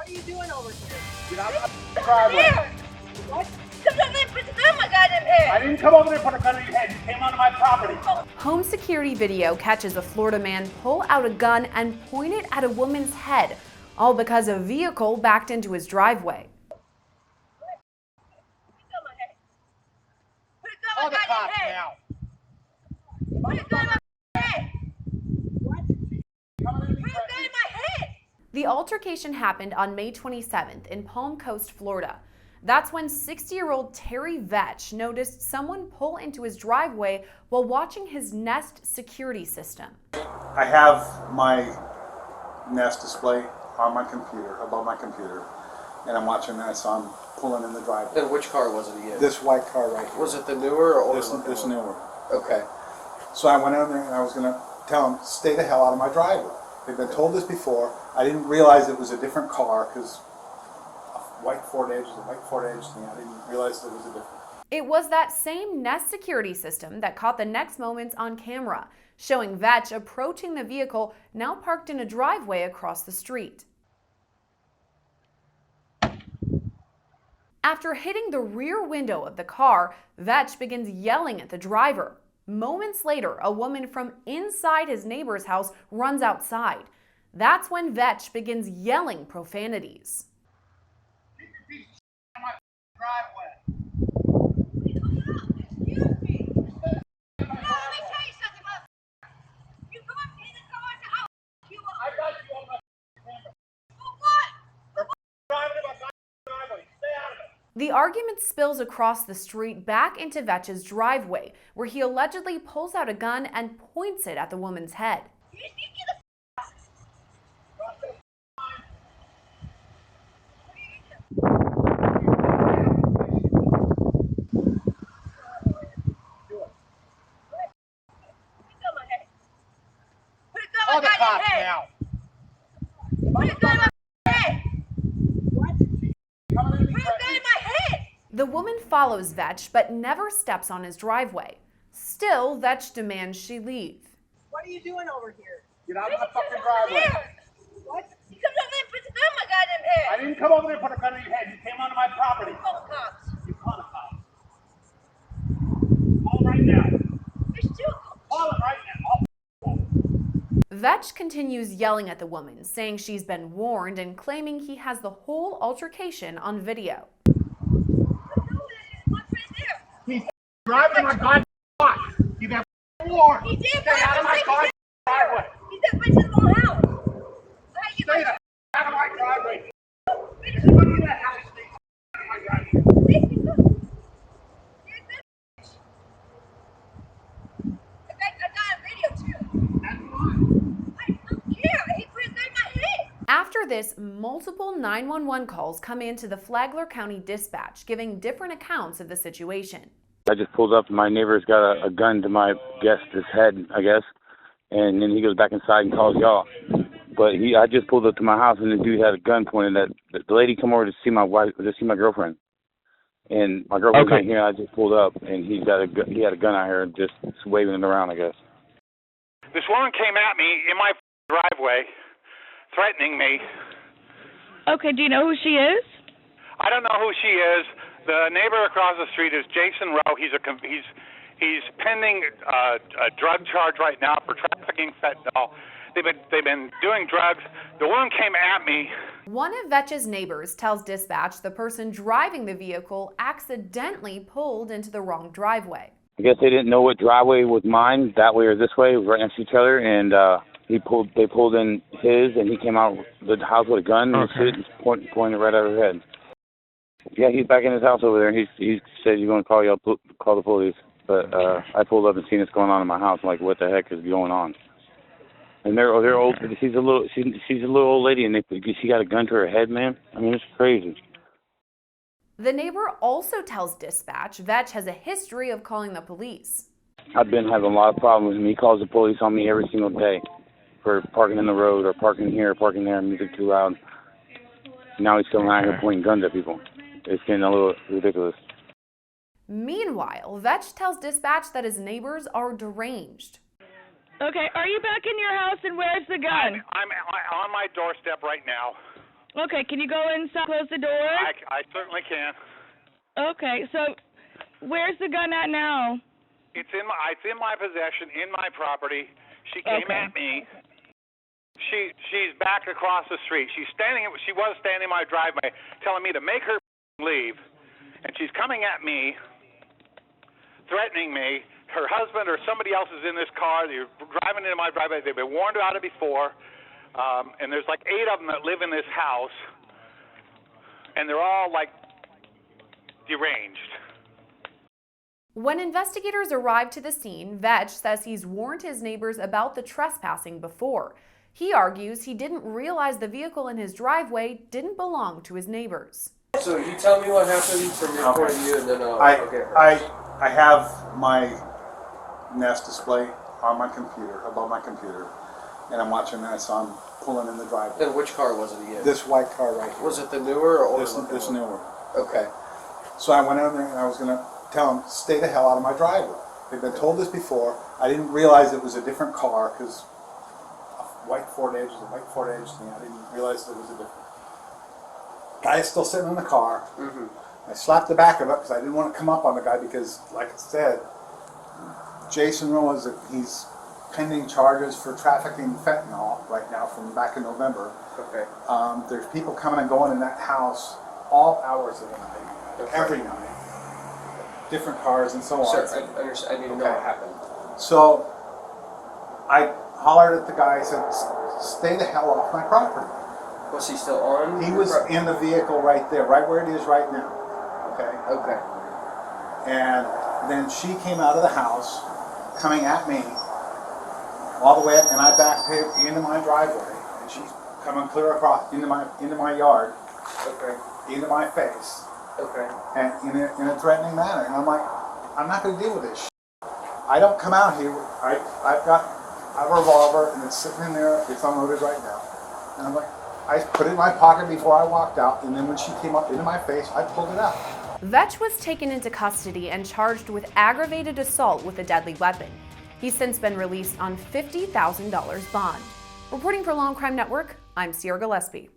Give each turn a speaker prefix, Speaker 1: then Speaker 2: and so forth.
Speaker 1: What are you doing over here?
Speaker 2: Get out of the driveway.
Speaker 1: What? Come on, man, put the gun in my goddamn head.
Speaker 2: I didn't come over there and put a gun in your head. You came onto my property.
Speaker 3: Home security video catches a Florida man pull out a gun and point it at a woman's head, all because a vehicle backed into his driveway.
Speaker 2: Call the cops now.
Speaker 1: Put a gun in my head. What? Put a gun in my head.
Speaker 3: The altercation happened on May 27th in Palm Coast, Florida. That's when 60-year-old Terry Vetsch noticed someone pull into his driveway while watching his Nest security system.
Speaker 4: I have my Nest display on my computer, above my computer, and I'm watching that, so I'm pulling in the driveway.
Speaker 5: And which car was it again?
Speaker 4: This white car right here.
Speaker 5: Was it the newer or older?
Speaker 4: This newer.
Speaker 5: Okay.
Speaker 4: So I went in there and I was going to tell them, stay the hell out of my driveway. They've been told this before. I didn't realize it was a different car because white Ford Edge is a white Ford Edge thing. I didn't realize it was a different.
Speaker 3: It was that same Nest security system that caught the next moments on camera, showing Vetsch approaching the vehicle now parked in a driveway across the street. After hitting the rear window of the car, Vetsch begins yelling at the driver. Moments later, a woman from inside his neighbor's house runs outside. That's when Vetsch begins yelling profanities. The argument spills across the street back into Vetsch's driveway, where he allegedly pulls out a gun and points it at the woman's head.
Speaker 2: Call the cops now.
Speaker 1: Put a gun in my head. What? Put a gun in my head.
Speaker 3: The woman follows Vetsch but never steps on his driveway. Still, Vetsch demands she leave.
Speaker 1: What are you doing over here?
Speaker 2: Get out of the fucking driveway.
Speaker 1: What? You come over there and put the gun in my goddamn head.
Speaker 2: I didn't come over there and put a gun in your head. You came onto my property.
Speaker 1: Call the cops.
Speaker 2: You call the cops. Call right now.
Speaker 1: There's two.
Speaker 2: Call it right now.
Speaker 3: Vetsch continues yelling at the woman, saying she's been warned and claiming he has the whole altercation on video.
Speaker 2: He's driving my goddamn car. You got warned.
Speaker 1: He did.
Speaker 2: Stay out of my goddamn driveway.
Speaker 1: He's that bitch in the wrong house.
Speaker 2: Stay the out of my driveway. Everybody in the house stays out of my driveway.
Speaker 3: After this, multiple 911 calls come into the Flagler County Dispatch, giving different accounts of the situation.
Speaker 6: I just pulled up. My neighbor's got a gun to my guest's head, I guess, and then he goes back inside and calls y'all. But I just pulled up to my house, and the dude had a gun pointed at the lady. Come over to see my wife, to see my girlfriend, and my girlfriend's right here. I just pulled up, and he had a gun out here, just waving it around, I guess.
Speaker 7: This woman came at me in my driveway, threatening me.
Speaker 8: Okay, do you know who she is?
Speaker 7: I don't know who she is. The neighbor across the street is Jason Rowe. He's pending a drug charge right now for trafficking fentanyl. They've been doing drugs. The woman came at me.
Speaker 3: One of Vetsch's neighbors tells dispatch the person driving the vehicle accidentally pulled into the wrong driveway.
Speaker 6: I guess they didn't know what driveway was mine, that way or this way, it was right next to each other, and they pulled in his, and he came out the house with a gun and shit, and pointed right at her head. Yeah, he's back in his house over there, and he said he's going to call the police. But I pulled up and seen this going on in my house. I'm like, what the heck is going on? And they're old. She's a little old lady, and she got a gun to her head, man. I mean, it's crazy.
Speaker 3: The neighbor also tells dispatch Vetsch has a history of calling the police.
Speaker 6: I've been having a lot of problems with him. He calls the police on me every single day for parking in the road or parking here or parking there, music too loud. Now he's coming out here pointing guns at people. It's getting a little ridiculous.
Speaker 3: Meanwhile, Vetsch tells dispatch that his neighbors are deranged.
Speaker 8: Okay, are you back in your house and where's the gun?
Speaker 7: I'm on my doorstep right now.
Speaker 8: Okay, can you go inside, close the door?
Speaker 7: I certainly can.
Speaker 8: Okay, so where's the gun at now?
Speaker 7: It's in my possession, in my property. She came
Speaker 8: Okay.
Speaker 7: at me. She's back across the street. She was standing in my driveway, telling me to make her leave, and she's coming at me, threatening me. Her husband or somebody else is in this car. They're driving into my driveway. They've been warned about it before, and there's like 8 of them that live in this house, and they're all like deranged.
Speaker 3: When investigators arrived to the scene, Vetsch says he's warned his neighbors about the trespassing before. He argues he didn't realize the vehicle in his driveway didn't belong to his neighbors.
Speaker 5: So you tell me what happened from your point of view, and then I'll get her.
Speaker 4: I have my Nest display on my computer, above my computer, and I'm watching that, so I'm pulling in the driveway.
Speaker 5: And which car was it again?
Speaker 4: This white car right here.
Speaker 5: Was it the newer or older?
Speaker 4: This newer.
Speaker 5: Okay.
Speaker 4: So I went in there and I was going to tell them, stay the hell out of my driveway. They've been told this before. I didn't realize it was a different car because a white Ford Edge is a white Ford Edge thing. I didn't realize it was a different. Guy is still sitting in the car.
Speaker 5: Mm-hmm.
Speaker 4: I slapped the back of it because I didn't want to come up on the guy because, like I said, Jason Rowe he's pending charges for trafficking fentanyl right now from back in November.
Speaker 5: Okay.
Speaker 4: There's people coming and going in that house all hours of the night,
Speaker 5: Okay.
Speaker 4: every night. Different cars and so on.
Speaker 5: Sir, I understand. I need to know what happened.
Speaker 4: So I hollered at the guy. I said, "Stay the hell off my property."
Speaker 5: Was he still on?
Speaker 4: He was in the vehicle right there, right where it is right now. Okay.
Speaker 5: Okay.
Speaker 4: And then she came out of the house, coming at me, all the way up, and I backed into my driveway, and she's coming clear across into my yard,
Speaker 5: Okay.
Speaker 4: into my face.
Speaker 5: Okay.
Speaker 4: And in a threatening manner. And I'm like, I'm not going to deal with this shit. I don't come out here. I've got a revolver, and it's sitting in there. It's unloaded right now. And I'm like, I put it in my pocket before I walked out, and then when she came up into my face, I pulled it out.
Speaker 3: Vetsch was taken into custody and charged with aggravated assault with a deadly weapon. He's since been released on $50,000 bond. Reporting for Law&Crime Network, I'm Gillespie.